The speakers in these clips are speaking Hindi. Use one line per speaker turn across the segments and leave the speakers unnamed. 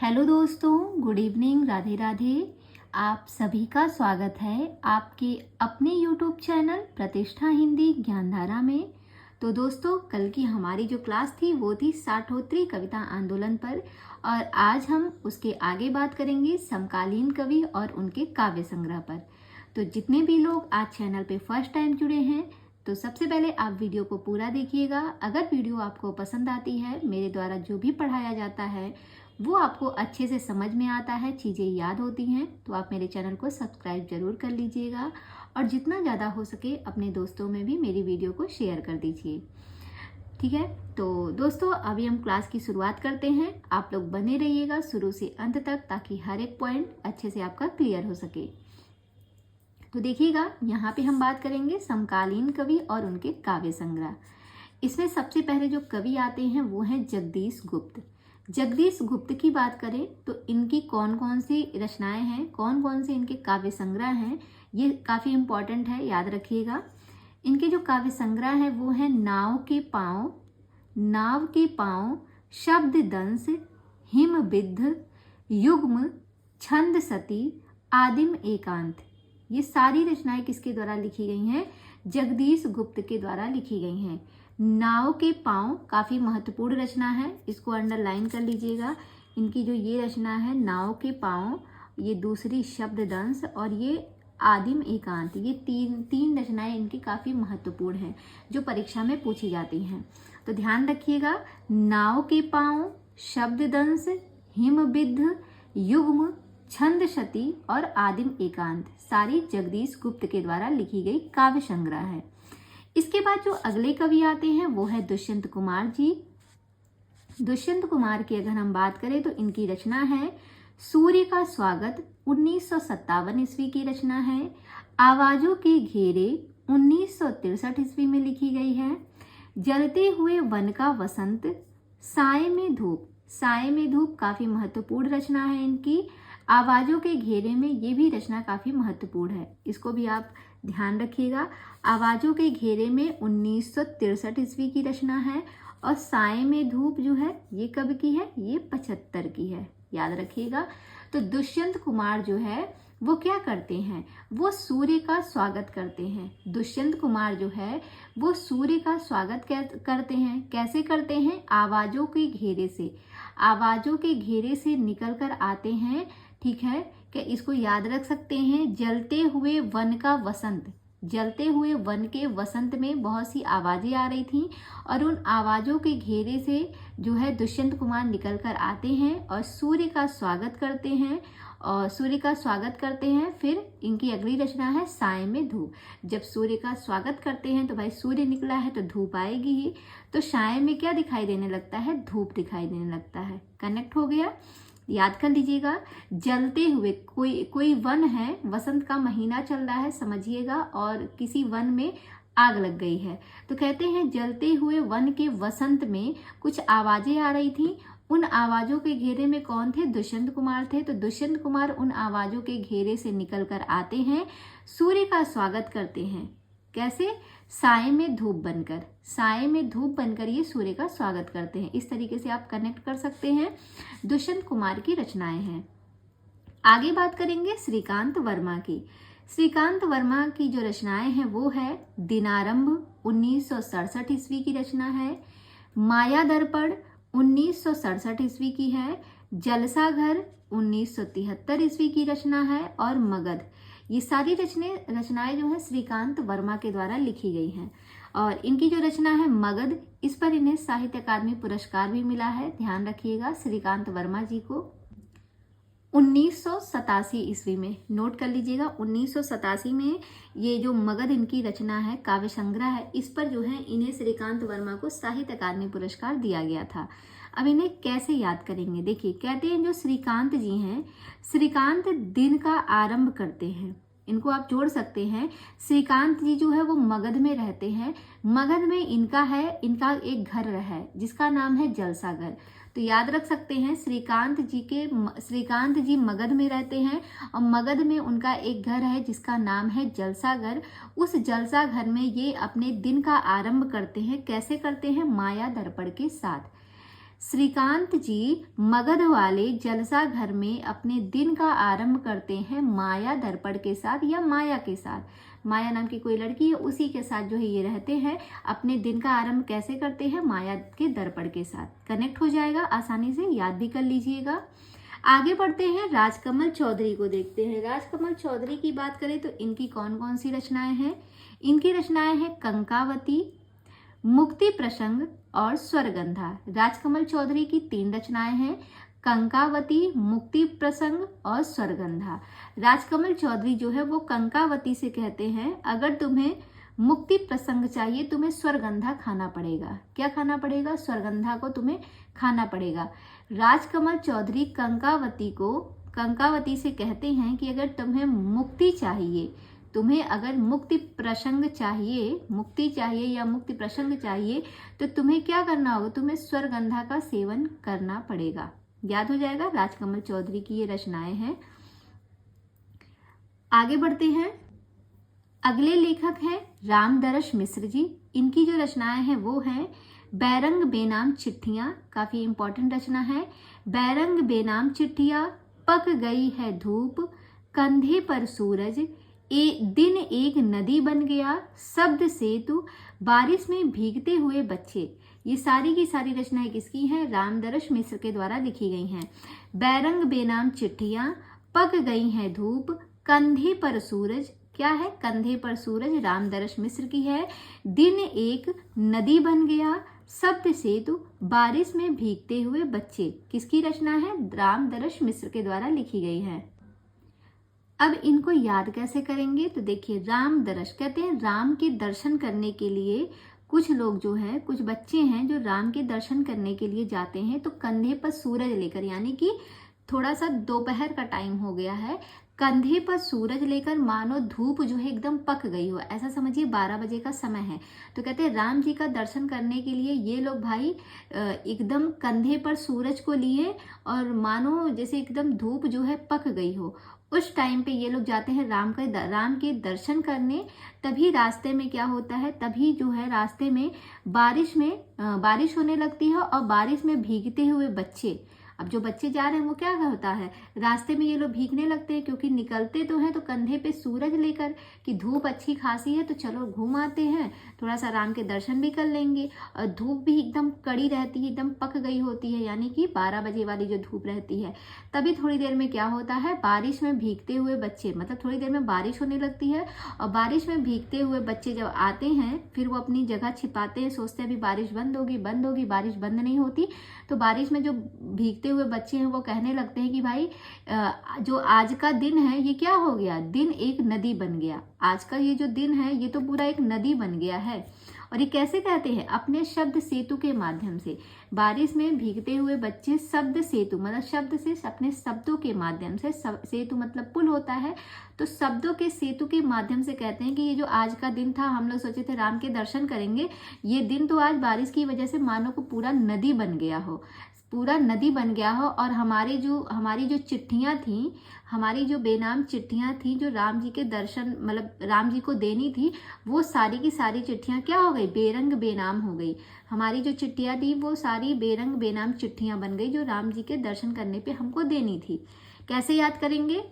हेलो दोस्तों, गुड इवनिंग, राधे राधे। आप सभी का स्वागत है आपके अपने यूट्यूब चैनल प्रतिष्ठा हिंदी ज्ञानधारा में। तो दोस्तों, कल की हमारी जो क्लास थी वो थी साठोत्तरी कविता आंदोलन पर, और आज हम उसके आगे बात करेंगे समकालीन कवि और उनके काव्य संग्रह पर। तो जितने भी लोग आज चैनल पे फर्स्ट टाइम जुड़े हैं, तो सबसे पहले आप वीडियो को पूरा देखिएगा। अगर वीडियो आपको पसंद आती है, मेरे द्वारा जो भी पढ़ाया जाता है वो आपको अच्छे से समझ में आता है, चीज़ें याद होती हैं, तो आप मेरे चैनल को सब्सक्राइब जरूर कर लीजिएगा और जितना ज़्यादा हो सके अपने दोस्तों में भी मेरी वीडियो को शेयर कर दीजिए। ठीक है, तो दोस्तों अभी हम क्लास की शुरुआत करते हैं। आप लोग बने रहिएगा शुरू से अंत तक, ताकि हर एक पॉइंट अच्छे से आपका क्लियर हो सके। तो देखिएगा, यहाँ पे हम बात करेंगे समकालीन कवि और उनके काव्य संग्रह। इसमें सबसे पहले जो कवि आते हैं वो हैं जगदीश गुप्त। जगदीश गुप्त की बात करें तो इनकी कौन कौन सी रचनाएं हैं, कौन कौन से इनके काव्य संग्रह हैं, ये काफ़ी इम्पॉर्टेंट है, याद रखिएगा। इनके जो काव्य संग्रह हैं वो है नाव के पाँव, शब्द दंश, हिम बिद्ध, युग्म, छंद सती, आदिम एकांत। ये सारी रचनाएं किसके द्वारा लिखी गई हैं? जगदीश गुप्त के द्वारा लिखी गई हैं। नाव के पाँव काफ़ी महत्वपूर्ण रचना है, इसको अंडरलाइन कर लीजिएगा। इनकी जो ये रचना है नाव के पाँव, ये दूसरी शब्द दंश और ये आदिम एकांत, ये तीन रचनाएं इनकी काफ़ी महत्वपूर्ण हैं जो परीक्षा में पूछी जाती हैं। तो ध्यान रखिएगा, नाव के पाँव, शब्द दंश, हिम बिद्ध, युग्म, छंद शती और आदिम एकांत सारी जगदीश गुप्त के द्वारा लिखी गई काव्य संग्रह है। इसके बाद जो अगले कवि आते हैं वो है दुष्यंत कुमार जी। दुष्यंत कुमार की अगर हम बात करें तो इनकी रचना है सूर्य का स्वागत, 1957 ईस्वी की रचना है। आवाजों के घेरे 1963 ईस्वी में लिखी गई है। जलते हुए वन का वसंत, साए में धूप। साए में धूप काफी महत्वपूर्ण रचना है इनकी। आवाजों के घेरे में ये भी रचना काफी महत्वपूर्ण है, इसको भी आप ध्यान रखिएगा। आवाजों के घेरे में 1963 ईस्वी की रचना है, और साए में धूप जो है ये कब की है? ये 75 की है, याद रखिएगा। तो दुष्यंत कुमार जो है वो क्या करते हैं? वो सूर्य का स्वागत करते हैं। दुष्यंत कुमार जो है वो सूर्य का स्वागत करते हैं। कैसे करते हैं? आवाजों के घेरे से। आवाजों के घेरे से निकल कर आते हैं, ठीक है, कि इसको याद रख सकते हैं। जलते हुए वन का वसंत, जलते हुए वन के वसंत में बहुत सी आवाजें आ रही थीं, और उन आवाजों के घेरे से जो है दुष्यंत कुमार निकल कर आते हैं और सूर्य का स्वागत करते हैं। और सूर्य का स्वागत करते हैं। फिर इनकी अगली रचना है साए में धूप। जब सूर्य का स्वागत करते हैं तो भाई सूर्य निकला है तो धूप आएगी ही, तो साए में क्या दिखाई देने लगता है? धूप दिखाई देने लगता है। कनेक्ट हो गया? याद कर लीजिएगा। जलते हुए, कोई वन है, वसंत का महीना चल रहा है समझिएगा, और किसी वन में आग लग गई है, तो कहते हैं जलते हुए वन के वसंत में कुछ आवाजें आ रही थी। उन आवाजों के घेरे में कौन थे? दुष्यंत कुमार थे। तो दुष्यंत कुमार उन आवाजों के घेरे से निकल कर आते हैं, सूर्य का स्वागत करते हैं। कैसे? साए में धूप बनकर। साए में धूप बनकर ये सूर्य का स्वागत करते हैं। इस तरीके से आप कनेक्ट कर सकते हैं। दुष्यंत कुमार की रचनाएं हैं। आगे बात करेंगे श्रीकांत वर्मा की। श्रीकांत वर्मा की जो रचनाएं हैं वो है दिनारंभ, 1967 ईस्वी की रचना है। माया दर्पण 1967 ईस्वी की है। जलसा घर 1973 ईस्वी की रचना है। और मगध, ये सारी रचनाएं जो है श्रीकांत वर्मा के द्वारा लिखी गई हैं। और इनकी जो रचना है मगध, इस पर इन्हें साहित्य अकादमी पुरस्कार भी मिला है। ध्यान रखिएगा श्रीकांत वर्मा जी को। 1987 ईस्वी में, नोट कर लीजिएगा, 1987 में ये जो मगध इनकी रचना है, काव्य संग्रह है, इस पर जो है इन्हें श्रीकांत वर्मा को साहित्य अकादमी पुरस्कार दिया गया था। अब इन्हें कैसे याद करेंगे? देखिए, कहते हैं जो श्रीकांत जी हैं, श्रीकांत दिन का आरंभ करते हैं। इनको आप जोड़ सकते हैं। श्रीकांत जी जो है वो मगध में रहते हैं। मगध में इनका एक घर है जिसका नाम है जलसाघर। तो याद रख सकते हैं श्रीकांत जी मगध में रहते हैं, और मगध में उनका एक घर है जिसका नाम है जलसाघर। उस जलसाघर में ये अपने दिन का आरंभ करते हैं। कैसे करते हैं? माया दर्पण के साथ। श्रीकांत जी मगध वाले जलसा घर में अपने दिन का आरंभ करते हैं माया दर्पण के साथ या माया के साथ। माया नाम की कोई लड़की है, उसी के साथ जो है ये रहते हैं। अपने दिन का आरंभ कैसे करते हैं? माया के दर्पण के साथ। कनेक्ट हो जाएगा, आसानी से याद भी कर लीजिएगा। आगे बढ़ते हैं, राजकमल चौधरी को देखते हैं। राजकमल चौधरी की बात करें तो इनकी कौन कौन सी रचनाएं हैं? इनकी रचनाएं हैं कंकावती, मुक्ति प्रसंग और स्वरगंधा। राजकमल चौधरी की 3 रचनाएं हैं, कंकावती, मुक्ति प्रसंग और स्वरगंधा। राजकमल चौधरी जो है वो कंकावती से कहते हैं अगर तुम्हें मुक्ति प्रसंग चाहिए तुम्हें स्वरगंधा खाना पड़ेगा। क्या खाना पड़ेगा? स्वरगंधा को तुम्हें खाना पड़ेगा। राजकमल चौधरी कंकावती से कहते हैं कि अगर तुम्हें मुक्ति चाहिए, तुम्हें अगर मुक्ति प्रसंग चाहिए, मुक्ति चाहिए या मुक्ति प्रसंग चाहिए, तो तुम्हें क्या करना होगा? तुम्हें स्वरगंधा का सेवन करना पड़ेगा। याद हो जाएगा, राजकमल चौधरी की ये रचनाएं हैं। आगे बढ़ते हैं, अगले लेखक हैं रामदरस मिश्र जी। इनकी जो रचनाएं हैं वो हैं बैरंग बेनाम चिट्ठियां, काफी इंपॉर्टेंट रचना है। बैरंग बेनाम चिट्ठियां, पक गई है धूप, कंधे पर सूरज, दिन एक नदी बन गया, शब्द सेतु, बारिश में भीगते हुए बच्चे। ये सारी की सारी रचनाएं किसकी हैं? रामदरस मिश्र के द्वारा लिखी गई हैं। बैरंग बेनाम चिट्ठियां, पक गई हैं धूप, कंधे पर सूरज, क्या है? कंधे पर सूरज रामदरस मिश्र की है। दिन एक नदी बन गया, शब्द सेतु, बारिश में भीगते हुए बच्चे, किसकी रचना है? रामदरस मिश्र के द्वारा लिखी गई है। अब इनको याद कैसे करेंगे? तो देखिए, रामदरस कहते हैं राम के दर्शन करने के लिए कुछ लोग जो है, कुछ बच्चे हैं जो राम के दर्शन करने के लिए जाते हैं, तो कंधे पर सूरज लेकर, यानी कि थोड़ा सा दोपहर का टाइम हो गया है, कंधे पर सूरज लेकर मानो धूप जो है एकदम पक गई हो, ऐसा समझिए 12 बजे का समय है। तो कहते हैं राम जी का दर्शन करने के लिए ये लोग भाई एकदम कंधे पर सूरज को लिए और मानो जैसे एकदम धूप जो है पक गई हो, उस टाइम पे ये लोग जाते हैं राम के दर्शन करने। तभी रास्ते में क्या होता है? तभी जो है रास्ते में बारिश होने लगती है और बारिश में भीगते हुए बच्चे। अब जो बच्चे जा रहे हैं वो क्या होता है? रास्ते में ये लोग भीगने लगते हैं, क्योंकि निकलते तो हैं तो कंधे पे सूरज लेकर कि धूप अच्छी खासी है तो चलो घूम आते हैं, थोड़ा सा राम के दर्शन भी कर लेंगे। और धूप भी एकदम कड़ी रहती है, एकदम पक गई होती है, यानी कि 12 बजे वाली जो धूप रहती है। तभी थोड़ी देर में क्या होता है? बारिश में भीगते हुए बच्चे, मतलब थोड़ी देर में बारिश होने लगती है और बारिश में भीगते हुए बच्चे जब आते हैं फिर वो अपनी जगह छिपाते हैं, सोचते हैं अभी बारिश बंद होगी, बारिश बंद नहीं होती। तो बारिश में जो भीगते हुए बच्चे हैं वो कहने लगते हैं कि भाई जो आज का दिन है ये क्या हो गया? दिन एक नदी बन गया। आज का ये जो दिन है ये तो पूरा एक नदी बन गया है। और ये कैसे कहते हैं? अपने शब्द सेतु के माध्यम से। बारिश में भीगते हुए बच्चे शब्द सेतु, मतलब शब्द से अपने शब्दों के माध्यम से, सेतु मतलब पुल होता है, तो शब्दों के सेतु के माध्यम से कहते हैं कि ये जो आज का दिन था, हम लोग सोचे थे राम के दर्शन करेंगे, ये दिन तो आज बारिश की वजह से मानो को पूरा नदी बन गया हो, पूरा नदी बन गया हो। और हमारी जो चिट्ठियां थी, हमारी जो बेनाम चिट्ठियां थी जो राम जी के दर्शन मतलब राम जी को देनी थी, वो सारी की सारी चिट्ठियां क्या हो गई? बेरंग बेनाम हो गई। हमारी जो चिट्ठियां थी वो सारी बेरंग बेनाम चिट्ठियां बन गई जो राम जी के दर्शन करने पे हमको देनी थी। कैसे याद करेंगे?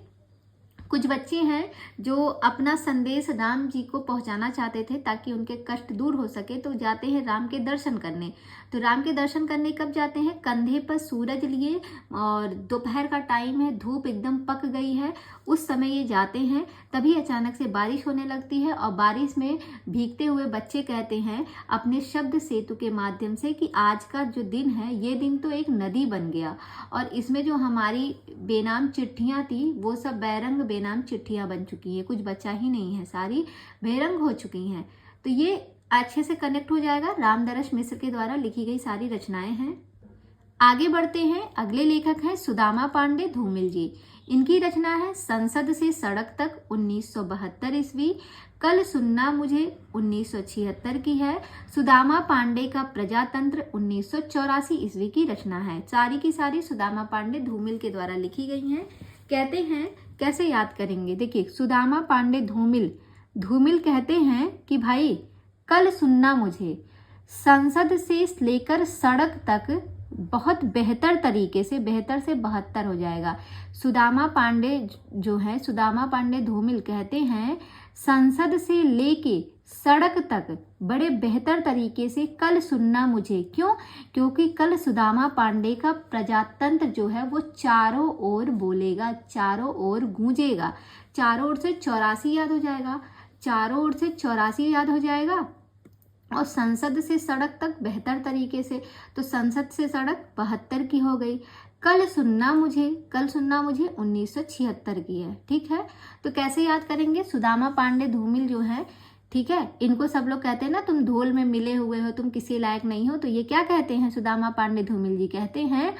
कुछ बच्चे हैं जो अपना संदेश राम जी को पहुंचाना चाहते थे ताकि उनके कष्ट दूर हो सके, तो जाते हैं राम के दर्शन करने। तो राम के दर्शन करने कब जाते हैं? कंधे पर सूरज लिए और दोपहर का टाइम है, धूप एकदम पक गई है, उस समय ये जाते हैं। तभी अचानक से बारिश होने लगती है और बारिश में भीगते हुए बच्चे कहते हैं अपने शब्द सेतु के माध्यम से कि आज का जो दिन है ये दिन तो एक नदी बन गया और इसमें जो हमारी बेनाम चिट्ठियां थी वो सब बैरंग बेनाम चिट्ठियां बन चुकी है, कुछ बचा ही नहीं है, सारी बेरंग हो चुकी हैं। तो ये अच्छे से कनेक्ट हो जाएगा, रामदरस मिश्र के द्वारा लिखी गई सारी रचनाएं हैं। आगे बढ़ते हैं, अगले लेखक हैं सुदामा पांडे धूमिल जी। इनकी रचना है संसद से सड़क तक 1972 ईस्वी, कल सुनना मुझे 1976 की है। सुदामा पांडे का प्रजातंत्र 1984 ईस्वी की रचना है। सारी की सारी सुदामा पांडे धूमिल के द्वारा लिखी गई हैं। कहते हैं कैसे याद करेंगे? देखिए, सुदामा पांडे धूमिल कहते हैं कि भाई कल सुनना मुझे, संसद से लेकर सड़क तक बहुत बेहतर तरीके से, बेहतर से 72 हो जाएगा। सुदामा पांडे जो है, सुदामा पांडे धूमिल कहते हैं संसद से लेके सड़क तक बड़े बेहतर तरीके से कल सुनना मुझे। क्यों? क्योंकि कल सुदामा पांडे का प्रजातंत्र जो है वो चारों ओर बोलेगा, चारों ओर गूंजेगा। चारों ओर से 84 याद हो जाएगा, चारों ओर से 84 याद हो जाएगा। और संसद से सड़क तक बेहतर तरीके से, तो संसद से सड़क 72 की हो गई। कल सुनना मुझे, कल सुनना मुझे 1976 की है। ठीक है, तो कैसे याद करेंगे? सुदामा पांडे धूमिल जो है, ठीक है, इनको सब लोग कहते हैं ना तुम धूल में मिले हुए हो, तुम किसी लायक नहीं हो। तो ये क्या कहते हैं? सुदामा पांडे धूमिल जी कहते हैं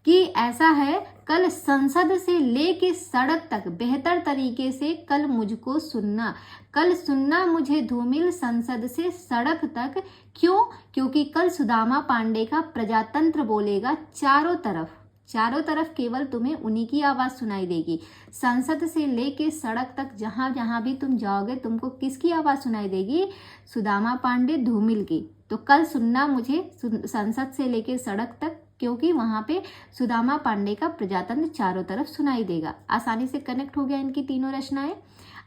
कि ऐसा है, कल संसद से लेके सड़क तक बेहतर तरीके से कल मुझको सुनना, कल सुनना मुझे धूमिल संसद से सड़क तक। क्यों? क्योंकि कल सुदामा पांडे का प्रजातंत्र बोलेगा चारों तरफ, चारों तरफ केवल तुम्हें उन्हीं की आवाज सुनाई देगी। संसद से लेके सड़क तक जहां जहां भी तुम जाओगे तुमको किसकी आवाज सुनाई देगी? सुदामा पांडे धूमिल की। तो कल सुनना मुझे संसद से लेके सड़क तक, क्योंकि वहां पे सुदामा पांडे का प्रजातंत्र चारों तरफ सुनाई देगा। आसानी से कनेक्ट हो गया इनकी तीनों रचनाएं।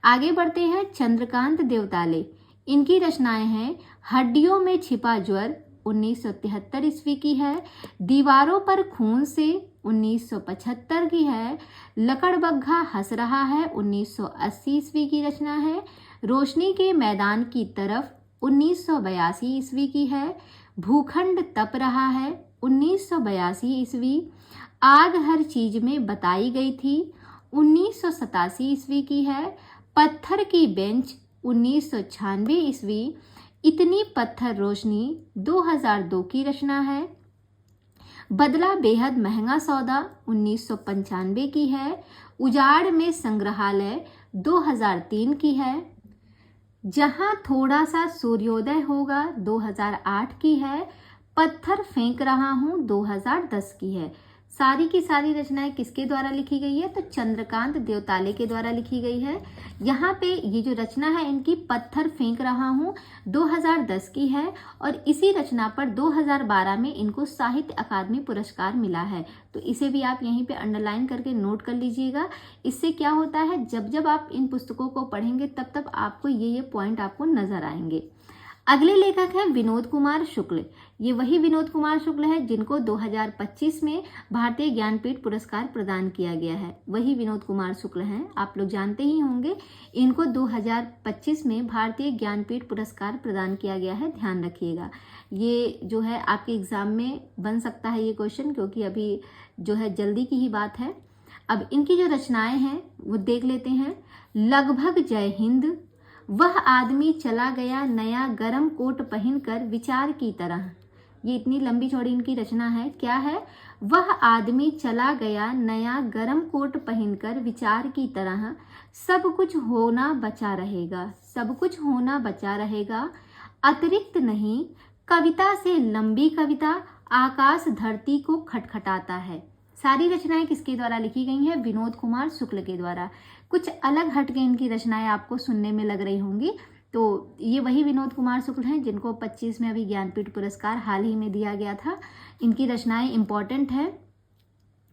आगे बढ़ते हैं। चंद्रकांत देवताले, इनकी रचनाएं हैं हड्डियों में छिपा ज्वर 1973 ईस्वी की है, दीवारों पर खून से 1975 की है, लकड़बग्घा हंस रहा है 1980 ईस्वी की रचना है, रोशनी के मैदान की तरफ 1982 ईस्वी की है, भूखंड तप रहा है 1982 ईस्वी, आग हर चीज में बताई गई थी 1987 ईस्वी की है, पत्थर की बेंच 1996 ईस्वी, इतनी पत्थर रोशनी 2002 की रचना है, बदला बेहद महंगा सौदा 1995 की है, उजाड़ में संग्रहालय 2003 की है, जहां थोड़ा सा सूर्योदय होगा 2008 की है, पत्थर फेंक रहा हूं 2010 की है। सारी की सारी रचनाएं किसके द्वारा लिखी गई है? तो चंद्रकांत देवताले के द्वारा लिखी गई है। यहाँ पे ये जो रचना है इनकी पत्थर फेंक रहा हूँ 2010 की है, और इसी रचना पर 2012 में इनको साहित्य अकादमी पुरस्कार मिला है। तो इसे भी आप यहीं पे अंडरलाइन करके नोट कर लीजिएगा। इससे क्या होता है, जब जब आप इन पुस्तकों को पढ़ेंगे तब तब आपको ये पॉइंट आपको नजर आएंगे। अगले लेखक हैं विनोद कुमार शुक्ल। ये वही विनोद कुमार शुक्ल है जिनको 2025 में भारतीय ज्ञानपीठ पुरस्कार प्रदान किया गया है। वही विनोद कुमार शुक्ल हैं, आप लोग जानते ही होंगे। इनको 2025 में भारतीय ज्ञानपीठ पुरस्कार प्रदान किया गया है, ध्यान रखिएगा। ये जो है आपके एग्जाम में बन सकता है ये क्वेश्चन, क्योंकि अभी जो है जल्दी की ही बात है। अब इनकी जो रचनाएं हैं वो देख लेते हैं। लगभग जय हिंद, वह आदमी चला गया नया गरम कोट पहनकर विचार की तरह। ये इतनी लंबी चौड़ी इनकी रचना है। क्या है? वह आदमी चला गया नया गरम कोट पहनकर विचार की तरह, सब कुछ होना बचा रहेगा, सब कुछ होना बचा रहेगा, अतिरिक्त नहीं, कविता से लंबी कविता, आकाश धरती को खटखटाता है। सारी रचनाएं किसके द्वारा लिखी गई हैं? विनोद कुमार शुक्ल के द्वारा। कुछ अलग हटके इनकी रचनाएं आपको सुनने में लग रही होंगी। तो ये वही विनोद कुमार शुक्ल हैं जिनको 25 में अभी ज्ञानपीठ पुरस्कार हाल ही में दिया गया था। इनकी रचनाएं इंपॉर्टेंट है।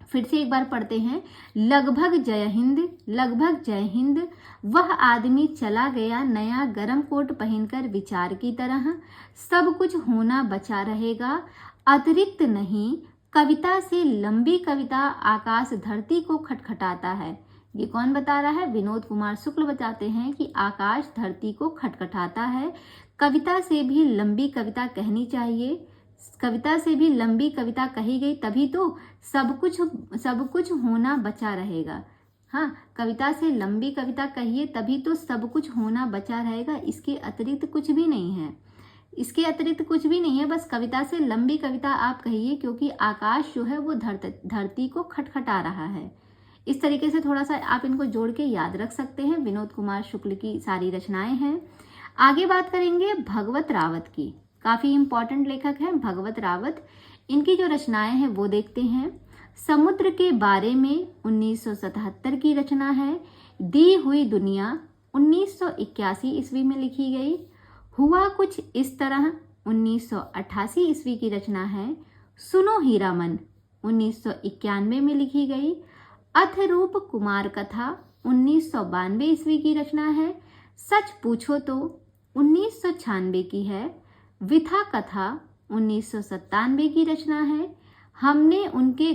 फिर से एक बार पढ़ते हैं। लगभग जय हिंद, लगभग जय हिंद, वह आदमी चला गया नया गरम कोट पहनकर विचार की तरह, सब कुछ होना बचा रहेगा, अतिरिक्त नहीं, कविता से लंबी कविता, आकाश धरती को खटखटाता है। ये कौन बता रहा है? विनोद कुमार शुक्ल बताते हैं कि आकाश धरती को खटखटाता है। कविता से भी लंबी कविता कहनी चाहिए, कविता से भी लंबी कविता कही गई तभी तो सब कुछ होना बचा रहेगा। हाँ, कविता से लंबी कविता कहिए तभी तो सब कुछ होना बचा रहेगा। इसके अतिरिक्त कुछ भी नहीं है, इसके अतिरिक्त कुछ भी नहीं है। बस कविता से लंबी कविता आप कहिए, क्योंकि आकाश जो है वो धरती को खटखटा रहा है। इस तरीके से थोड़ा सा आप इनको जोड़ के याद रख सकते हैं। विनोद कुमार शुक्ल की सारी रचनाएं हैं। आगे बात करेंगे भगवत रावत की। काफी इंपॉर्टेंट लेखक हैं भगवत रावत। इनकी जो रचनाएं हैं वो देखते हैं। समुद्र के बारे में 1977 की रचना है। दी हुई दुनिया 1981 ईस्वी में लिखी गई। हुआ कुछ इस तरह 1988 ईस्वी की रचना है। सुनो हीरामन 1991 में लिखी गई। अथरूप कुमार कथा 1992 ईस्वी की रचना है। सच पूछो तो 1996 की है। विथा कथा 1997 की रचना है। हमने उनके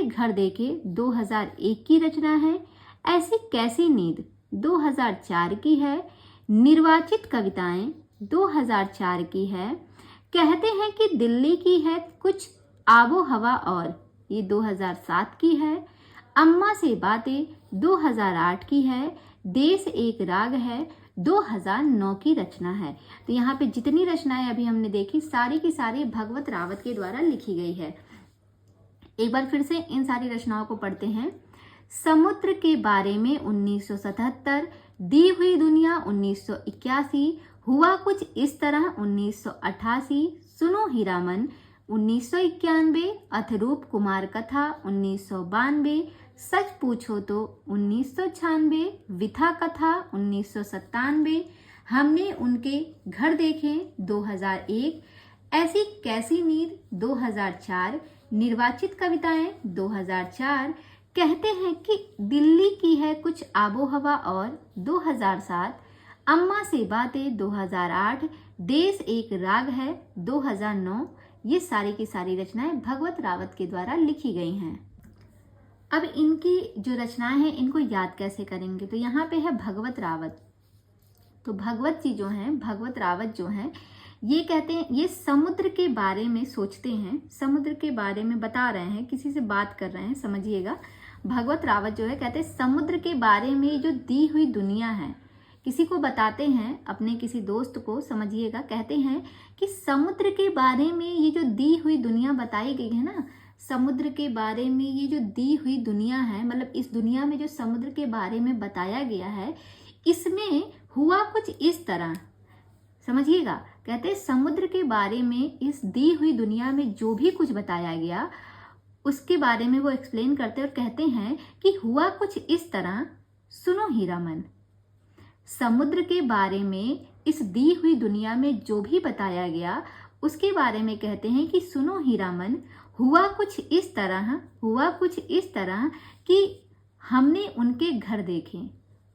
घर देखे 2001 की रचना है। ऐसी कैसी नींद 2004 की है। निर्वाचित कविताएं 2004 की है। कहते हैं कि दिल्ली की है कुछ आबो हवा और, ये 2007 की है। अम्मा से बातें 2008 की है। देश एक राग है 2009 की रचना है। तो यहाँ पे जितनी रचनाएं अभी हमने देखी सारी की सारी भगवत रावत के द्वारा लिखी गई है। एक बार फिर से इन सारी रचनाओं को पढ़ते हैं। समुद्र के बारे में 1977, दी हुई दुनिया 1981, हुआ कुछ इस तरह 1988, सुनो हीरामन 1991, अथरूप कुमार कथा 1992, सच पूछो तो 1996, विथा कथा 1997, हमने उनके घर देखे 2001, ऐसी कैसी नींद 2004, निर्वाचित कविताएं 2004, कहते हैं कि दिल्ली की है कुछ आबो हवा और 2007, अम्मा से बातें 2008, देश एक राग है 2009। ये सारी की सारी रचनाएं भगवत रावत के द्वारा लिखी गई हैं। अब इनकी जो रचनाएं हैं इनको याद कैसे करेंगे? तो यहाँ पे है भगवत रावत। तो भगवत जी जो हैं, भगवत रावत जो हैं, ये कहते हैं, ये समुद्र के बारे में सोचते हैं, समुद्र के बारे में बता रहे हैं, किसी से बात कर रहे हैं, समझिएगा। भगवत रावत जो है कहते हैं समुद्र के बारे में जो दी हुई दुनिया है, किसी को बताते हैं, अपने किसी दोस्त को, समझिएगा। कहते हैं कि समुद्र के बारे में ये जो दी हुई दुनिया बताई गई है ना, समुद्र के बारे में ये जो दी हुई दुनिया है, मतलब इस दुनिया में जो समुद्र के बारे में बताया गया है, इसमें हुआ कुछ इस तरह, समझिएगा। कहते हैं समुद्र के बारे में इस दी हुई दुनिया में जो भी कुछ बताया गया उसके बारे में वो एक्सप्लेन करते हैं और कहते हैं कि हुआ कुछ इस तरह, सुनो हीरामन। समुद्र के बारे में इस दी हुई दुनिया में जो भी बताया गया उसके बारे में कहते हैं कि सुनो हीरामन, हुआ कुछ इस तरह कि हमने उनके घर देखे।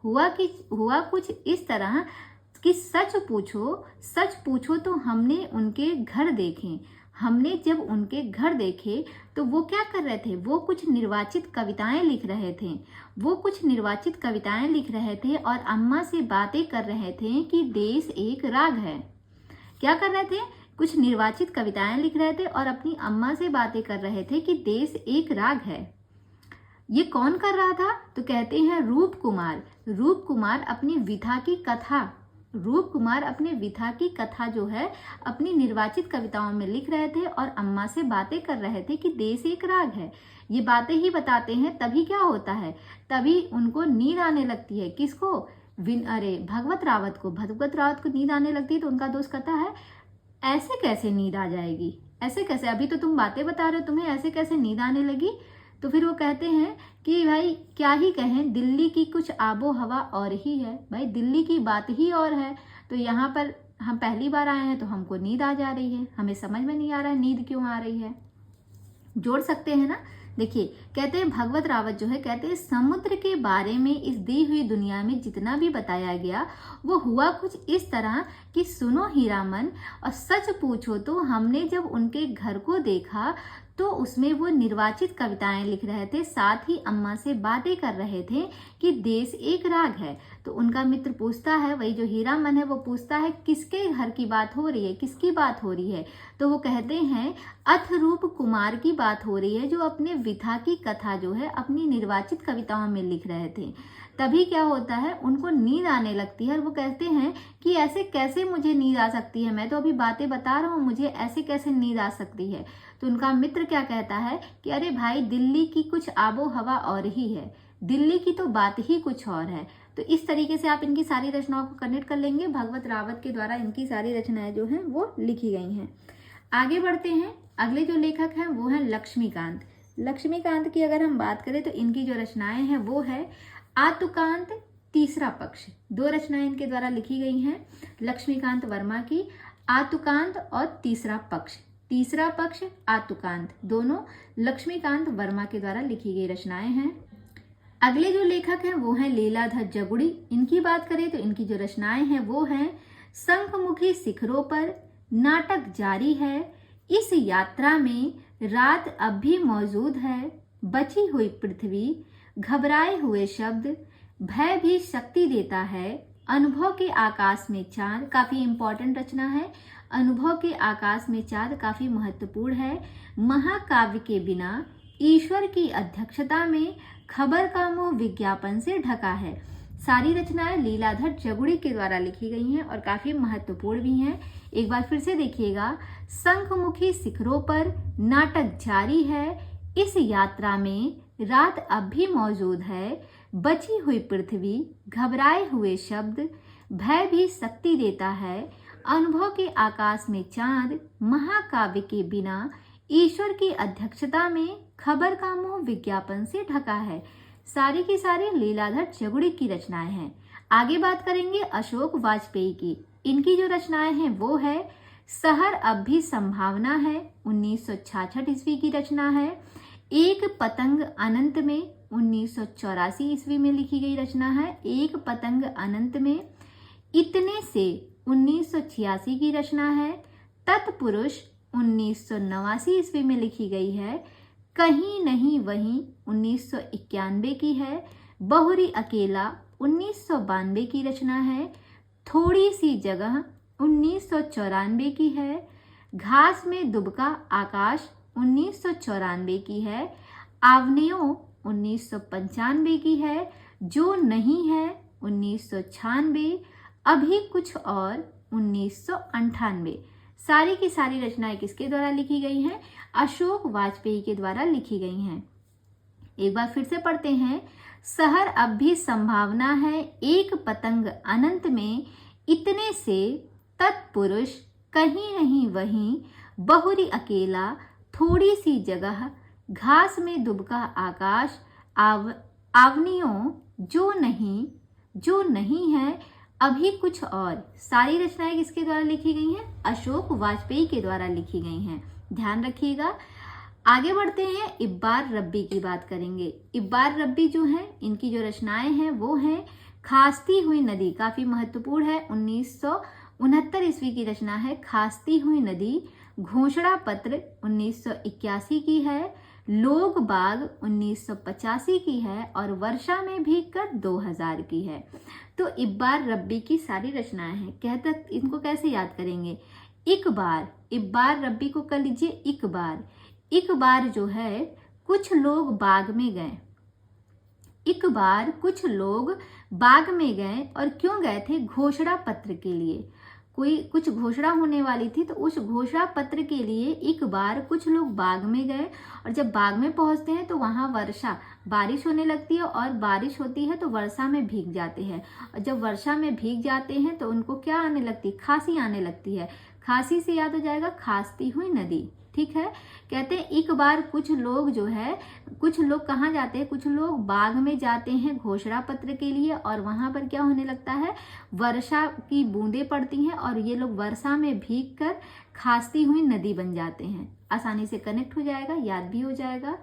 हुआ कुछ इस तरह कि सच पूछो तो हमने उनके घर देखे। हमने जब उनके घर देखे तो वो क्या कर रहे थे? वो कुछ निर्वाचित कविताएं लिख रहे थे और अम्मा से बातें कर रहे थे कि देश एक राग है। क्या कर रहे थे? कुछ निर्वाचित कविताएं लिख रहे थे और अपनी अम्मा से बातें कर रहे थे कि देश एक राग है। ये कौन कर रहा था? तो कहते हैं रूप कुमार अपनी विथा की कथा जो है अपनी निर्वाचित कविताओं में लिख रहे थे और अम्मा से बातें कर रहे थे कि देश एक राग है। ये बातें ही बताते हैं, तभी क्या होता है, तभी उनको नींद आने लगती है। किसको? भगवत रावत को नींद आने लगती है। तो उनका दोस्त कहता है ऐसे कैसे नींद आ जाएगी, ऐसे कैसे, अभी तो तुम बातें बता रहे हो, तुम्हें ऐसे कैसे नींद आने लगी? तो फिर वो कहते हैं कि भाई क्या ही कहें, दिल्ली की कुछ आबो हवा और ही है। भाई दिल्ली की बात ही और है। तो यहाँ पर हम पहली बार आए हैं तो हमको नींद आ जा रही है, हमें समझ में नहीं आ रहा है नींद क्यों आ रही है। जोड़ सकते हैं ना। देखिए कहते हैं भगवत रावत जो है कहते हैं समुद्र के बारे में इस दी हुई दुनिया में जितना भी बताया गया वो हुआ कुछ इस तरह कि सुनो हीरामन, और सच पूछो तो हमने जब उनके घर को देखा तो उसमें वो निर्वाचित कविताएं लिख रहे थे, साथ ही अम्मा से बातें कर रहे थे कि देश एक राग है। तो उनका मित्र पूछता है, वही जो हीरामन है वो पूछता है किसके घर की बात हो रही है, किसकी बात हो रही है? तो वो कहते हैं अथरूप कुमार की बात हो रही है, जो अपने विथा की कथा जो है अपनी निर्वाचित कविताओं में लिख रहे थे। तभी क्या होता है, उनको नींद आने लगती है और वो कहते हैं कि ऐसे कैसे मुझे नींद आ सकती है, मैं तो अभी बातें बता रहा हूँ, मुझे ऐसे कैसे नींद आ सकती है? तो उनका मित्र क्या कहता है कि अरे भाई दिल्ली की कुछ आबो हवा और ही है, दिल्ली की तो बात ही कुछ और है। तो इस तरीके से आप इनकी सारी रचनाओं को कनेक्ट कर लेंगे। भगवत रावत के द्वारा इनकी सारी रचनाएं जो हैं वो लिखी गई हैं। आगे बढ़ते हैं। अगले जो लेखक हैं वो हैं लक्ष्मीकांत। लक्ष्मीकांत की अगर हम बात करें तो इनकी जो रचनाएं हैं वो है आतुकांत तीसरा पक्ष। 2 रचनाएं इनके द्वारा लिखी गई हैं लक्ष्मीकांत वर्मा की। आतुकांत और तीसरा पक्ष आतुकांत, दोनों लक्ष्मीकांत वर्मा के द्वारा लिखी गई रचनाएं हैं। अगले जो लेखक हैं वो हैं लीलाधर जगुड़ी। इनकी बात करें तो इनकी जो रचनाएं हैं वो हैं शंखमुखी शिखरों पर, नाटक जारी है, इस यात्रा में रात अब भी मौजूद है, बची हुई पृथ्वी, घबराए हुए शब्द, भय भी शक्ति देता है, अनुभव के आकाश में चांद, काफी इंपॉर्टेंट रचना है। अनुभव के आकाश में चांद काफी महत्वपूर्ण है। महाकाव्य के बिना, ईश्वर की अध्यक्षता में, खबर का मुंह विज्ञापन से ढका है। सारी रचनाएं लीलाधर जगुड़ी के द्वारा लिखी गई हैं और काफी महत्वपूर्ण भी हैं। एक बार फिर से देखिएगा, शंखमुखी शिखरों पर, नाटक जारी है, इस यात्रा में रात अब भी मौजूद है, बची हुई पृथ्वी, घबराए हुए शब्द, भय भी शक्ति देता है, अनुभव के आकाश में चांद, महाकाव्य के बिना, ईश्वर की अध्यक्षता में, खबर का मुंह विज्ञापन से ढका है। सारी की सारी लीलाधर जगुड़ी की रचनाएं हैं। आगे बात करेंगे अशोक वाजपेयी की। इनकी जो रचनाएं हैं वो है शहर अब भी संभावना है, 1966 ईस्वी की रचना है। एक पतंग अनंत में, 1984 ईस्वी में लिखी गई रचना है। एक पतंग अनंत में। इतने से, 1986 की रचना है। तत्पुरुष, 1989 ईस्वी में लिखी गई है। कहीं नहीं वहीं, 1991 की है। बहुरी अकेला, 1992 की रचना है। थोड़ी सी जगह, 1994 की है। घास में दुबका आकाश, 1994 की है। आवनियों, 1995 की है। जो नहीं है, 1996। अभी कुछ और, 1998। सारी की सारी रचनाएं किसके द्वारा लिखी गई हैं? अशोक वाजपेयी के द्वारा लिखी गई हैं। एक बार फिर से पढ़ते हैं। शहर अब भी संभावना है, एक पतंग अनंत में, इतने से, तत्पुरुष, कहीं नहीं वहीं, बहुरी अकेला, थोड़ी सी जगह, घास में दुबका आकाश, आवनियों, जो नहीं है, अभी कुछ और। सारी रचनाएं किसके द्वारा लिखी गई हैं? अशोक वाजपेयी के द्वारा लिखी गई हैं। ध्यान रखिएगा। आगे बढ़ते हैं, इब्बार रब्बी की बात करेंगे। इब्बार रब्बी जो है, इनकी जो रचनाएं हैं वो हैं खास्ती हुई नदी, काफी महत्वपूर्ण है, 1969 ईस्वी की रचना है। खास्ती हुई नदी। घोषणा पत्र, 1981 की है। लोग बाग, 1985 की है। और वर्षा में भीगकर, 2000 की है। तो इब्बार रब्बी की सारी रचनाएं हैं। कहते इनको कैसे याद करेंगे? एक बार, इब्बार रब्बी को कर लीजिए एक बार। एक बार जो है, कुछ लोग बाग में गए। एक बार कुछ लोग बाग में गए, और क्यों गए थे? घोषणा पत्र के लिए। कोई कुछ घोषणा होने वाली थी, तो उस घोषणा पत्र के लिए एक बार कुछ लोग बाग में गए। और जब बाग में पहुंचते हैं तो वहां बारिश होने लगती है, और बारिश होती है तो वर्षा में भीग जाते हैं। और जब वर्षा में भीग जाते हैं तो उनको क्या आने लगती है? खांसी आने लगती है। खांसी से याद हो जाएगा खास्ती हुई नदी। ठीक है। कहते हैं एक बार कुछ लोग जो है, कुछ लोग कहाँ जाते हैं? कुछ लोग बाग में जाते हैं घोषणा पत्र के लिए, और वहां पर क्या होने लगता है? वर्षा की बूंदें पड़ती हैं, और ये लोग वर्षा में भीगकर खास्ती हुई नदी बन जाते हैं। आसानी से कनेक्ट हो जाएगा, याद भी हो जाएगा।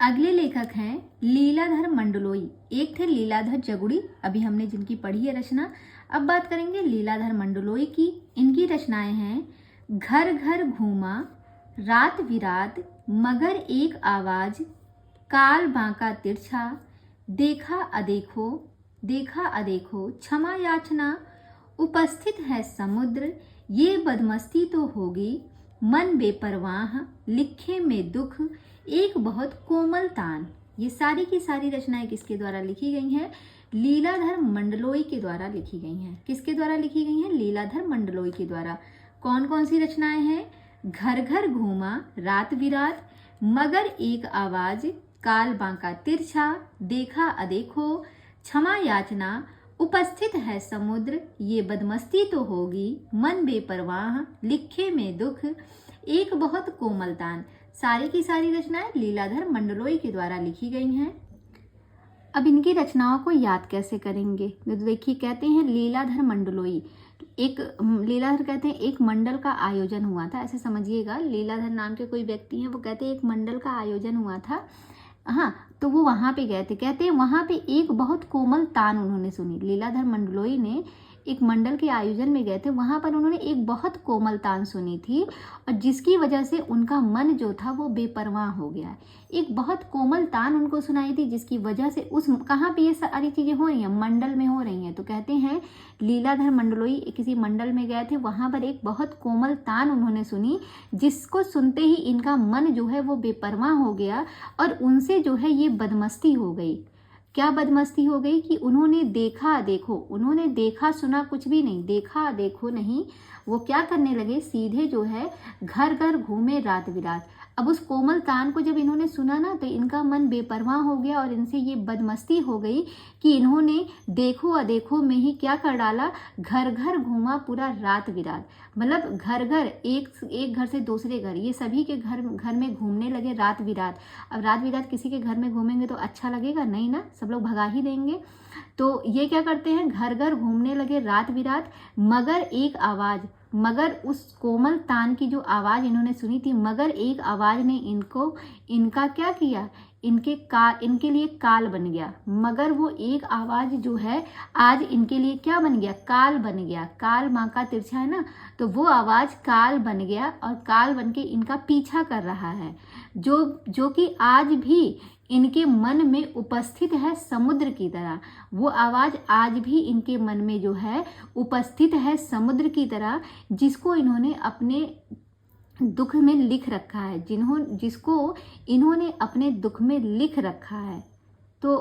अगले लेखक हैं लीलाधर मंडलोई। एक थे लीलाधर जगुड़ी, अभी हमने जिनकी पढ़ी है रचना। अब बात करेंगे लीलाधर मंडलोई की। इनकी रचनाएं हैं घर घर घूमा, रात विरात, मगर एक आवाज, काल बांका तिरछा, देखा अदेखो, क्षमा याचना, उपस्थित है समुद्र, ये बदमस्ती तो होगी, मन बेपरवाह, लिखे में दुख, एक बहुत कोमल तान। ये सारी की सारी रचनाएं किसके द्वारा लिखी गई हैं? लीलाधर मंडलोई के द्वारा लिखी गई हैं। किसके द्वारा लिखी गई हैं? लीलाधर मंडलोई के द्वारा। कौन कौन सी रचनाएं हैं? घर घर घूमा, रात विरात, मगर एक आवाज, काल बांका तिरछा, देखा अदेखो, क्षमा याचना, उपस्थित है समुद्र, ये बदमस्ती तो होगी, मन बेपरवाह, लिखे में दुख, एक बहुत कोमल तान। सारी की सारी रचनाएं लीलाधर मंडलोई के द्वारा लिखी गई हैं। अब इनकी रचनाओं को याद कैसे करेंगे? तो देखिए, कहते हैं लीलाधर मंडलोई, एक लीलाधर कहते हैं एक मंडल का आयोजन हुआ था, ऐसे समझिएगा। लीलाधर नाम के कोई व्यक्ति हैं, वो कहते हैं एक मंडल का आयोजन हुआ था। हाँ, तो वो वहाँ पे गए थे। कहते हैं वहाँ पे एक बहुत कोमल तान उन्होंने सुनी। लीलाधर मंडलोई ने एक मंडल के आयोजन में गए थे, वहाँ पर उन्होंने एक बहुत कोमल तान सुनी थी और जिसकी वजह से उनका मन जो था वो बेपरवाह हो गया। एक बहुत कोमल तान उनको सुनाई थी जिसकी वजह से उस कहाँ पे ये सारी चीज़ें हो रही हैं, मंडल में हो रही हैं। तो कहते हैं लीलाधर मंडलोई किसी मंडल में गए थे, वहाँ पर एक बहुत कोमल तान उन्होंने सुनी जिसको सुनते ही इनका मन जो है वो बेपरवाह हो गया और उनसे जो है ये बदमस्ती हो गई। क्या बदमस्ती हो गई कि उन्होंने देखा देखो, उन्होंने देखा सुना कुछ भी नहीं, देखा देखो नहीं, वो क्या करने लगे, सीधे जो है घर घर घूमे रात बिरात। अब उस कोमल तान को जब इन्होंने सुना ना तो इनका मन बेपरवाह हो गया और इनसे ये बदमस्ती हो गई कि इन्होंने देखो अदेखो में ही क्या कर डाला, घर घर घूमा पूरा रात बिरात। मतलब घर घर, एक घर से दूसरे घर, ये सभी के घर में घूमने लगे रात बिरात। अब रात बिरात किसी के घर में घूमेंगे तो अच्छा लगेगा नहीं ना, सब लोग भगा ही देंगे। तो ये क्या करते हैं, घर घर घूमने लगे रात बिरात। मगर एक आवाज़, मगर उस कोमल तान की जो आवाज़ इन्होंने सुनी थी, मगर एक आवाज़ ने इनका क्या किया, इनके लिए काल बन गया। मगर वो एक आवाज़ जो है आज इनके लिए क्या बन गया, काल बन गया। काल माँ का तिरछा है ना, तो वो आवाज़ काल बन गया और काल बन के इनका पीछा कर रहा है, जो कि आज भी इनके मन में उपस्थित है समुद्र की तरह। वो आवाज़ आज भी इनके मन में जो है उपस्थित है समुद्र की तरह, जिसको इन्होंने अपने दुख में लिख रखा है, जिसको इन्होंने अपने दुख में लिख रखा है। तो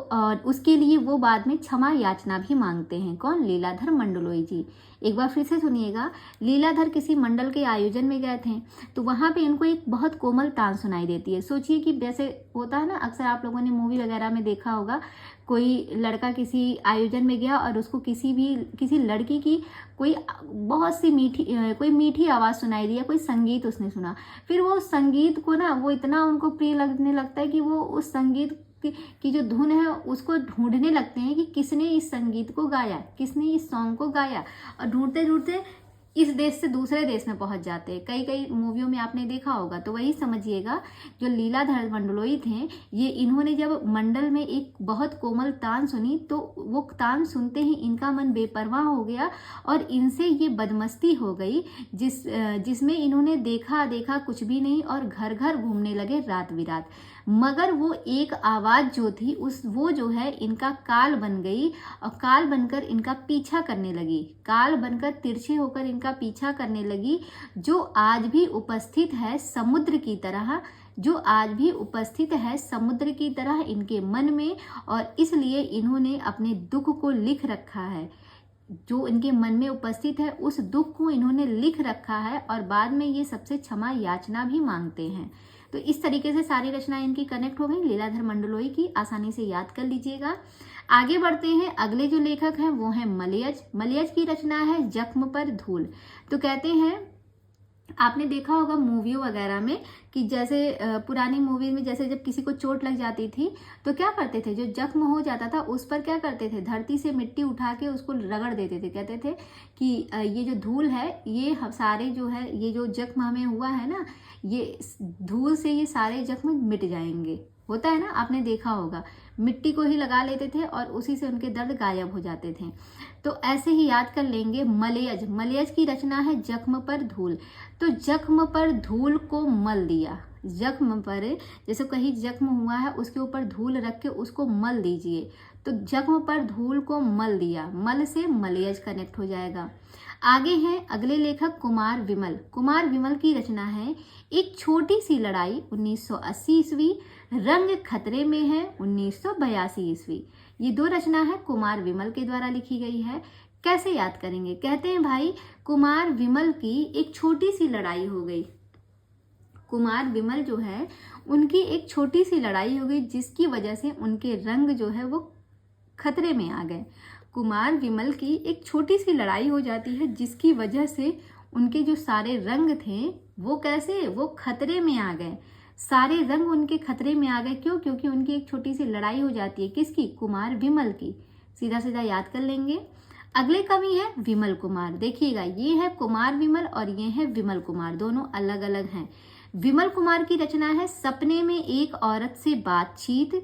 उसके लिए वो बाद में क्षमा याचना भी मांगते हैं। कौन, लीलाधर मंडलोई जी। एक बार फिर से सुनिएगा। लीलाधर किसी मंडल के आयोजन में गए थे, तो वहाँ पे इनको एक बहुत कोमल तान सुनाई देती है। सोचिए कि जैसे होता है ना, अक्सर आप लोगों ने मूवी वगैरह में देखा होगा, कोई लड़का किसी आयोजन में गया और उसको किसी लड़की की कोई बहुत सी मीठी आवाज़ सुनाई दी या कोई संगीत उसने सुना। फिर वो संगीत को ना वो इतना उनको प्रिय लगने लगता है कि वो उस संगीत की जो धुन है उसको ढूंढने लगते हैं कि किसने इस संगीत को गाया, किसने इस सॉन्ग को गाया। और ढूंढते ढूंढते इस देश से दूसरे देश में पहुंच जाते हैं। कई मूवियों में आपने देखा होगा। तो वही समझिएगा, जो लीलाधर मंडलोई थे, ये इन्होंने जब मंडल में एक बहुत कोमल तान सुनी तो वो तान सुनते ही इनका मन बेपरवाह हो गया और इनसे ये बदमस्ती हो गई जिसमें इन्होंने देखा कुछ भी नहीं और घर घर घूमने लगे रात बिरात। मगर वो एक आवाज़ जो थी वो जो है इनका काल बन गई और काल बनकर इनका पीछा करने लगी, काल बनकर तिरछे होकर इनका पीछा करने लगी, जो आज भी उपस्थित है समुद्र की तरह, जो आज भी उपस्थित है समुद्र की तरह इनके मन में। और इसलिए इन्होंने अपने दुख को लिख रखा है, जो इनके मन में उपस्थित है उस दुख को इन्होंने लिख रखा है और बाद में ये सबसे क्षमा याचना भी मांगते हैं। तो इस तरीके से सारी रचनाएं इनकी कनेक्ट हो गई लीलाधर मंडलोई की, आसानी से याद कर लीजिएगा। आगे बढ़ते हैं। अगले जो लेखक हैं वो हैं मलयज। मलयज की रचना है जख्म पर धूल। तो कहते हैं, आपने देखा होगा मूवियों वगैरह में कि जैसे पुरानी मूवी में जैसे जब किसी को चोट लग जाती थी तो क्या करते थे, जो जख्म हो जाता था उस पर क्या करते थे, धरती से मिट्टी उठा के उसको रगड़ देते थे। कहते थे कि ये जो धूल है, ये हम सारे जो है, ये जो जख्म हमें हुआ है ना, ये धूल से ये सारे जख्म मिट जाएंगे। होता है ना, आपने देखा होगा, मिट्टी को ही लगा लेते थे और उसी से उनके दर्द गायब हो जाते थे। तो ऐसे ही याद कर लेंगे मलयज। मलयज की रचना है जख्म पर धूल। तो जख्म पर धूल को मल दिया, जख्म पर जैसे कहीं जख्म हुआ है उसके ऊपर धूल रख के उसको मल दीजिए। तो जख्म पर धूल को मल दिया, मल से मलयज कनेक्ट हो जाएगा। आगे हैं अगले लेखक कुमार विमल। कुमार विमल की रचना है एक छोटी सी लड़ाई 1980 ईस्वी, रंग खतरे में है 1982 ईस्वी। ये दो रचना है कुमार विमल के द्वारा लिखी गई है। कैसे याद करेंगे, कहते हैं भाई कुमार विमल की एक छोटी सी लड़ाई हो गई। कुमार विमल जो है उनकी एक छोटी सी लड़ाई हो गई जिसकी वजह से उनके रंग जो है वो खतरे में आ गए। कुमार विमल की एक छोटी सी लड़ाई हो जाती है जिसकी वजह से उनके जो सारे रंग थे वो कैसे, वो खतरे में आ गए। सारे रंग उनके खतरे में आ गए। क्यों? क्योंकि उनकी एक छोटी सी लड़ाई हो जाती है। किसकी? कुमार विमल की। सीधा सीधा याद कर लेंगे। अगले कवि हैं विमल कुमार। देखिएगा, ये है कुमार विमल और ये है विमल कुमार, दोनों अलग अलग हैं। विमल कुमार की रचना है सपने में एक औरत से बातचीत,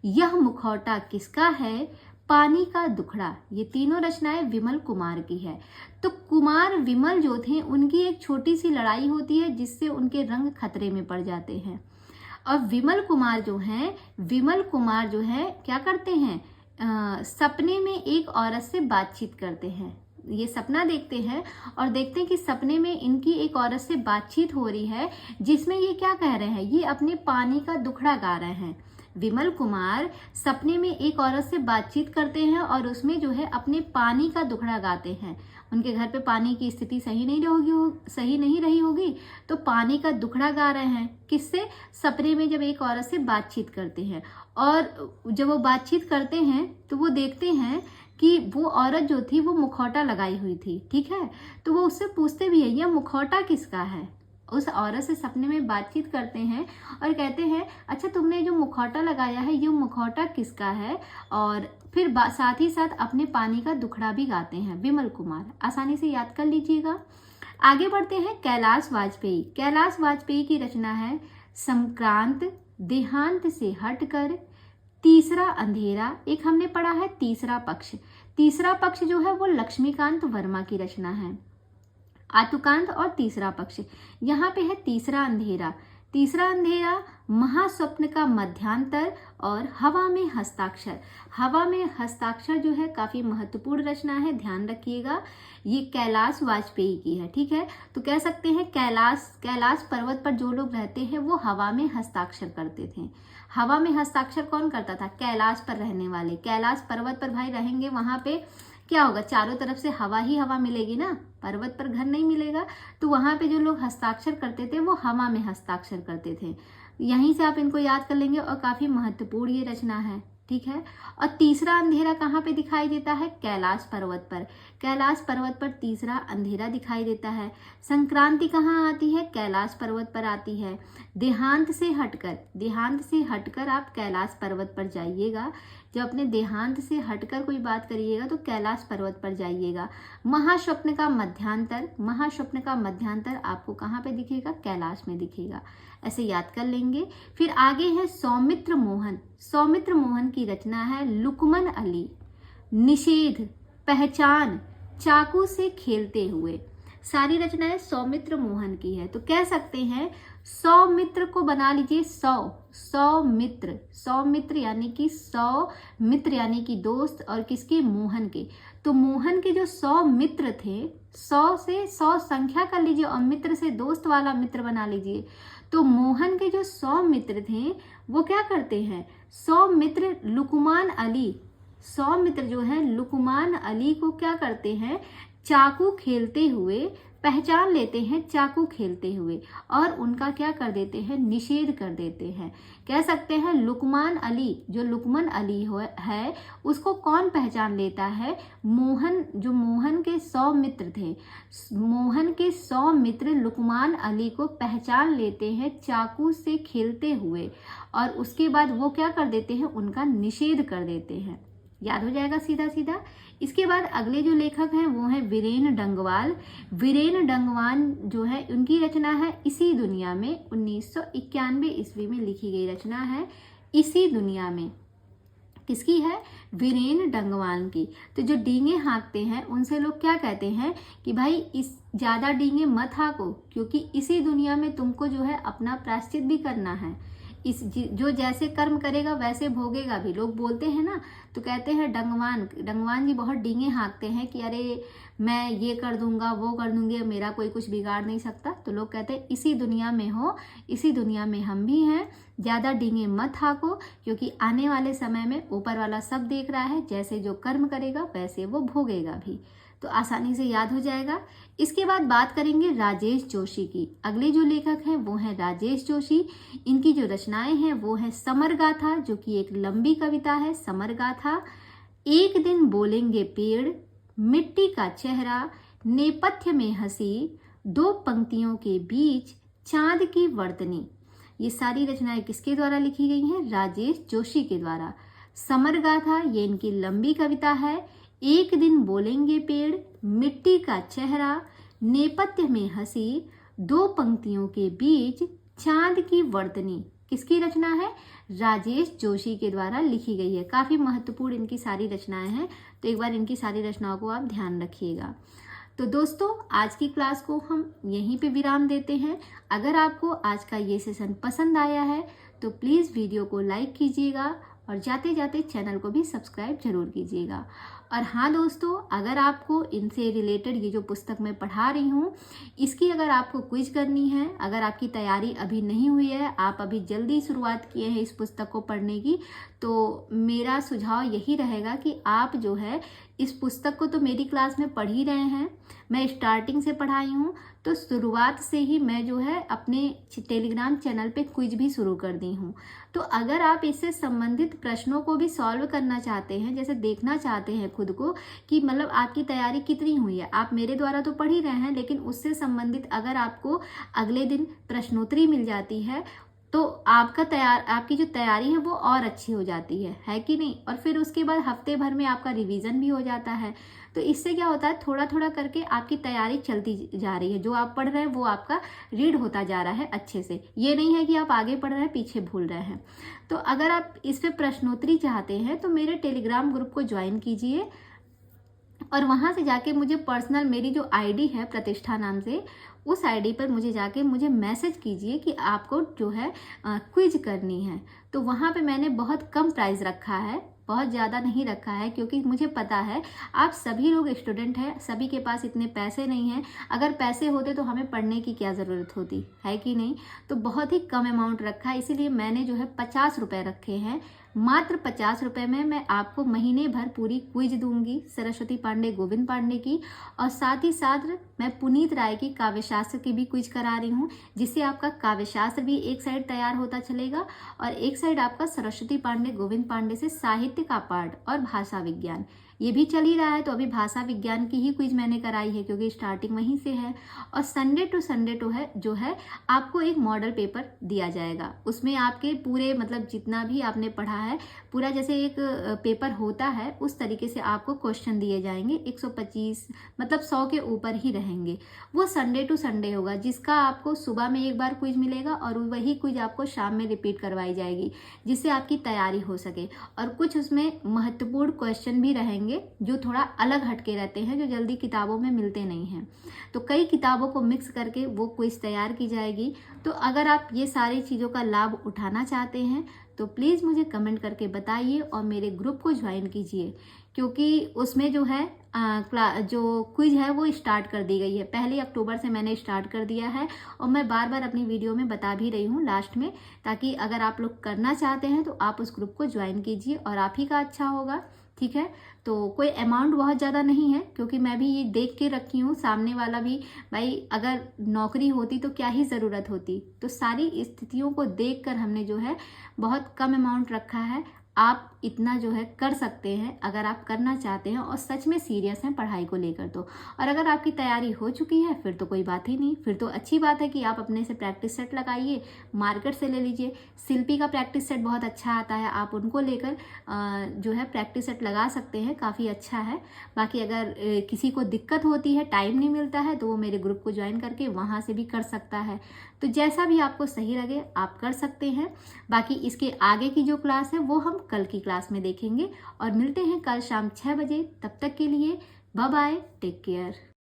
यह मुखौटा किसका है, पानी का दुखड़ा। ये तीनों रचनाएं विमल कुमार की है। तो कुमार विमल जो थे उनकी एक छोटी सी लड़ाई होती है जिससे उनके रंग खतरे में पड़ जाते हैं। और विमल कुमार जो है क्या करते हैं, सपने में एक औरत से बातचीत करते हैं। ये सपना देखते हैं और देखते हैं कि सपने में इनकी एक औरत से बातचीत हो रही है, जिसमें ये क्या कह रहे हैं, ये अपने पानी का दुखड़ा गा रहे हैं। विमल कुमार सपने में एक औरत से बातचीत करते हैं और उसमें जो है अपने पानी का दुखड़ा गाते हैं। उनके घर पे पानी की स्थिति सही नहीं रही होगी, तो पानी का दुखड़ा गा रहे हैं। किससे, सपने में जब एक औरत से बातचीत करते हैं। और जब वो बातचीत करते हैं तो वो देखते हैं कि वो औरत जो थी वो मुखौटा लगाई हुई थी, ठीक है। तो वो उससे पूछते भी है, यह मुखौटा किसका है। उस औरत से सपने में बातचीत करते हैं और कहते हैं, अच्छा तुमने जो मुखौटा लगाया है ये मुखौटा किसका है। और फिर साथ ही साथ अपने पानी का दुखड़ा भी गाते हैं विमल कुमार। आसानी से याद कर लीजिएगा। आगे बढ़ते हैं कैलाश वाजपेयी। कैलाश वाजपेयी की रचना है संक्रांत, देहांत से हटकर, तीसरा अंधेरा, एक हमने पढ़ा है तीसरा पक्ष। तीसरा पक्ष जो है वो लक्ष्मीकांत वर्मा की रचना है। आतुकांत और तीसरा पक्ष, यहाँ पे है तीसरा अंधेरा। तीसरा अंधेरा, महास्वप्न का मध्यांतर और हवा में हस्ताक्षर। हवा में हस्ताक्षर जो है काफी महत्वपूर्ण रचना है, ध्यान रखिएगा। ये कैलाश वाजपेयी की है, ठीक है। तो कह सकते हैं कैलाश पर्वत पर जो लोग रहते हैं वो हवा में हस्ताक्षर करते थे। हवा में हस्ताक्षर कौन करता था, कैलाश पर रहने वाले। कैलाश पर्वत पर भाई रहेंगे, वहां पे क्या होगा, चारों तरफ से हवा ही हवा मिलेगी ना, पर्वत पर घर नहीं मिलेगा। तो वहां पे जो लोग हस्ताक्षर करते थे वो हवा में हस्ताक्षर करते थे। यहीं से आप इनको याद कर लेंगे और काफी महत्वपूर्ण ये रचना है, ठीक है। और तीसरा अंधेरा कहाँ पे दिखाई देता है, कैलाश पर्वत पर। कैलाश पर्वत पर तीसरा अंधेरा दिखाई देता है। संक्रांति कहाँ आती है, कैलाश पर्वत पर आती है। देहांत से हटकर आप कैलाश पर्वत पर जाइएगा। जब अपने देहांत से हटकर कोई बात करिएगा तो कैलाश पर्वत पर जाइएगा। महास्वप्न का मध्यांतर आपको कहाँ पे दिखेगा, कैलाश में दिखेगा। ऐसे याद कर लेंगे। फिर आगे है सौमित्र मोहन की रचना है लुकमन अली, निषेध, पहचान, चाकू से खेलते हुए। सारी रचनाएं सौमित्र मोहन की है। तो कह सकते हैं सौमित्र को बना लीजिए सौमित्र यानी कि सौमित्र यानी कि दोस्त, और किसके, मोहन के। तो मोहन के जो 100 मित्र थे, 100 से 100 संख्या कर लीजिए और मित्र से दोस्त वाला मित्र बना लीजिए। तो मोहन के जो 100 मित्र थे वो क्या करते हैं, 100 मित्र लुकमान अली को क्या करते हैं, चाकू खेलते हुए पहचान लेते हैं, चाकू खेलते हुए, और उनका क्या कर देते हैं, निषेध कर देते हैं। कह सकते हैं लुकमान अली है उसको कौन पहचान लेता है, मोहन के 100 मित्र थे, मोहन के 100 मित्र लुकमान अली को पहचान लेते हैं चाकू से खेलते हुए, और उसके बाद वो क्या कर देते हैं, उनका निषेध कर देते हैं। याद हो जाएगा सीधा सीधा। इसके बाद अगले जो लेखक हैं वो हैं वीरेन डंगवाल जो है उनकी रचना है इसी दुनिया में। 1991 ईस्वी में लिखी गई रचना है इसी दुनिया में। किसकी है, वीरेन डंगवाल की। तो जो डींगे हाँकते हैं उनसे लोग क्या कहते हैं कि भाई इस ज्यादा डींगे मत हाँको, क्योंकि इसी दुनिया में तुमको जो है अपना प्रायश्चित भी करना है। जो जैसे कर्म करेगा वैसे भोगेगा भी, लोग बोलते हैं ना। तो कहते हैं डंगवान जी बहुत डींगे हाँकते हैं कि अरे मैं ये कर दूंगा वो कर दूंगी, मेरा कोई कुछ बिगाड़ नहीं सकता। तो लोग कहते हैं इसी दुनिया में हम भी हैं, ज्यादा डींगे मत हाँको, क्योंकि आने वाले समय में ऊपर वाला सब देख रहा है, जैसे जो कर्म करेगा वैसे वो भोगेगा भी। तो आसानी से याद हो जाएगा। इसके बाद बात करेंगे राजेश जोशी की। अगले जो लेखक हैं वो हैं राजेश जोशी। इनकी जो रचनाएं हैं वो है समर गाथा, जो कि एक लंबी कविता है। समर गाथा, एक दिन बोलेंगे पेड़, मिट्टी का चेहरा, नेपथ्य में हंसी, दो पंक्तियों के बीच चांद की वर्तनी। ये सारी रचनाएं किसके द्वारा लिखी गई हैं, राजेश जोशी के द्वारा। समर गाथा ये इनकी लंबी कविता है। एक दिन बोलेंगे पेड़, मिट्टी का चेहरा, नेपथ्य में हंसी, दो पंक्तियों के बीच चांद की वर्तनी। किसकी रचना है? राजेश जोशी के द्वारा लिखी गई है। काफ़ी महत्वपूर्ण इनकी सारी रचनाएं हैं, तो एक बार इनकी सारी रचनाओं को आप ध्यान रखिएगा। तो दोस्तों, आज की क्लास को हम यहीं पे विराम देते हैं। अगर आपको आज का ये सेशन पसंद आया है तो प्लीज़ वीडियो को लाइक कीजिएगा और जाते जाते चैनल को भी सब्सक्राइब जरूर कीजिएगा। और हाँ दोस्तों, अगर आपको इनसे रिलेटेड ये जो पुस्तक मैं पढ़ा रही हूँ इसकी अगर आपको क्विज करनी है, अगर आपकी तैयारी अभी नहीं हुई है, आप अभी जल्दी शुरुआत किए हैं इस पुस्तक को पढ़ने की, तो मेरा सुझाव यही रहेगा कि आप जो है इस पुस्तक को तो मेरी क्लास में पढ़ ही रहे हैं, मैं स्टार्टिंग से पढ़ाई हूँ, तो शुरुआत से ही मैं जो है अपने टेलीग्राम चैनल पे क्विज भी शुरू कर दी हूँ। तो अगर आप इससे संबंधित प्रश्नों को भी सॉल्व करना चाहते हैं, जैसे देखना चाहते हैं खुद को कि मतलब आपकी तैयारी कितनी हुई है, आप मेरे द्वारा तो पढ़ ही रहे हैं, लेकिन उससे संबंधित अगर आपको अगले दिन प्रश्नोत्तरी मिल जाती है तो आपकी जो तैयारी है वो और अच्छी हो जाती है कि नहीं। और फिर उसके बाद हफ्ते भर में आपका रिवीजन भी हो जाता है। तो इससे क्या होता है, थोड़ा थोड़ा करके आपकी तैयारी चलती जा रही है, जो आप पढ़ रहे हैं वो आपका रीड होता जा रहा है अच्छे से। ये नहीं है कि आप आगे पढ़ रहे हैं पीछे भूल रहे हैं। तो अगर आप इस पे प्रश्नोत्तरी चाहते हैं तो मेरे टेलीग्राम ग्रुप को ज्वाइन कीजिए और वहाँ से जाके मुझे पर्सनल मेरी जो आईडी है प्रतिष्ठा नाम से, उस आईडी पर मुझे मैसेज कीजिए कि आपको जो है क्विज करनी है। तो वहाँ पे मैंने बहुत कम प्राइस रखा है, बहुत ज़्यादा नहीं रखा है, क्योंकि मुझे पता है आप सभी लोग स्टूडेंट हैं, सभी के पास इतने पैसे नहीं हैं। अगर पैसे होते तो हमें पढ़ने की क्या ज़रूरत होती है कि नहीं। तो बहुत ही कम अमाउंट रखा है, इसीलिए मैंने जो है 50 रुपये रखे हैं। मात्र 50 रुपये में मैं आपको महीने भर पूरी क्विज दूंगी सरस्वती पांडे, गोविंद पांडे की, और साथ ही साथ मैं पुनीत राय की काव्यशास्त्र की भी क्विज करा रही हूँ, जिससे आपका काव्यशास्त्र भी एक साइड तैयार होता चलेगा और एक साइड आपका सरस्वती पांडे, गोविंद पांडे से साहित्य का पाठ और भाषा विज्ञान ये भी चल ही रहा है। तो अभी भाषा विज्ञान की ही क्विज मैंने कराई है, क्योंकि स्टार्टिंग वहीं से है। और संडे टू है जो है आपको एक मॉडल पेपर दिया जाएगा, उसमें आपके पूरे मतलब जितना भी आपने पढ़ा है पूरा जैसे एक पेपर होता है उस तरीके से आपको क्वेश्चन दिए जाएंगे। 125 मतलब 100 के ऊपर ही रहेंगे। वो संडे टू संडे होगा, जिसका आपको सुबह में एक बार क्विज मिलेगा और वही क्विज आपको शाम में रिपीट करवाई जाएगी, जिससे आपकी तैयारी हो सके। और कुछ उसमें महत्वपूर्ण क्वेश्चन भी रहेंगे जो थोड़ा अलग हटके रहते हैं, जो जल्दी किताबों में मिलते नहीं हैं। तो कई किताबों को मिक्स करके वो क्विज तैयार की जाएगी। तो अगर आप ये सारी चीज़ों का लाभ उठाना चाहते हैं तो प्लीज़ मुझे कमेंट करके बताइए और मेरे ग्रुप को ज्वाइन कीजिए, क्योंकि उसमें जो है जो क्विज है वो स्टार्ट कर दी गई है। 1 अक्टूबर से मैंने स्टार्ट कर दिया है और मैं बार बार अपनी वीडियो में बता भी रही हूँ लास्ट में, ताकि अगर आप लोग करना चाहते हैं तो आप उस ग्रुप को ज्वाइन कीजिए और आप ही का अच्छा होगा। ठीक है, तो कोई अमाउंट बहुत ज़्यादा नहीं है, क्योंकि मैं भी ये देख के रखी हूँ, सामने वाला भी भाई अगर नौकरी होती तो क्या ही ज़रूरत होती। तो सारी स्थितियों को देखकर हमने जो है बहुत कम अमाउंट रखा है। आप इतना जो है कर सकते हैं अगर आप करना चाहते हैं और सच में सीरियस हैं पढ़ाई को लेकर तो। और अगर आपकी तैयारी हो चुकी है फिर तो कोई बात ही नहीं, फिर तो अच्छी बात है कि आप अपने से प्रैक्टिस सेट लगाइए, मार्केट से ले लीजिए। शिल्पी का प्रैक्टिस सेट बहुत अच्छा आता है, आप उनको लेकर जो है प्रैक्टिस सेट लगा सकते हैं, काफ़ी अच्छा है। बाकी अगर किसी को दिक्कत होती है, टाइम नहीं मिलता है, तो वो मेरे ग्रुप को ज्वाइन करके वहाँ से भी कर सकता है। तो जैसा भी आपको सही लगे आप कर सकते हैं। बाकी इसके आगे की जो क्लास है वो हम कल की क्लास में देखेंगे और मिलते हैं कल शाम 6 बजे। तब तक के लिए बाय बाय, टेक केयर।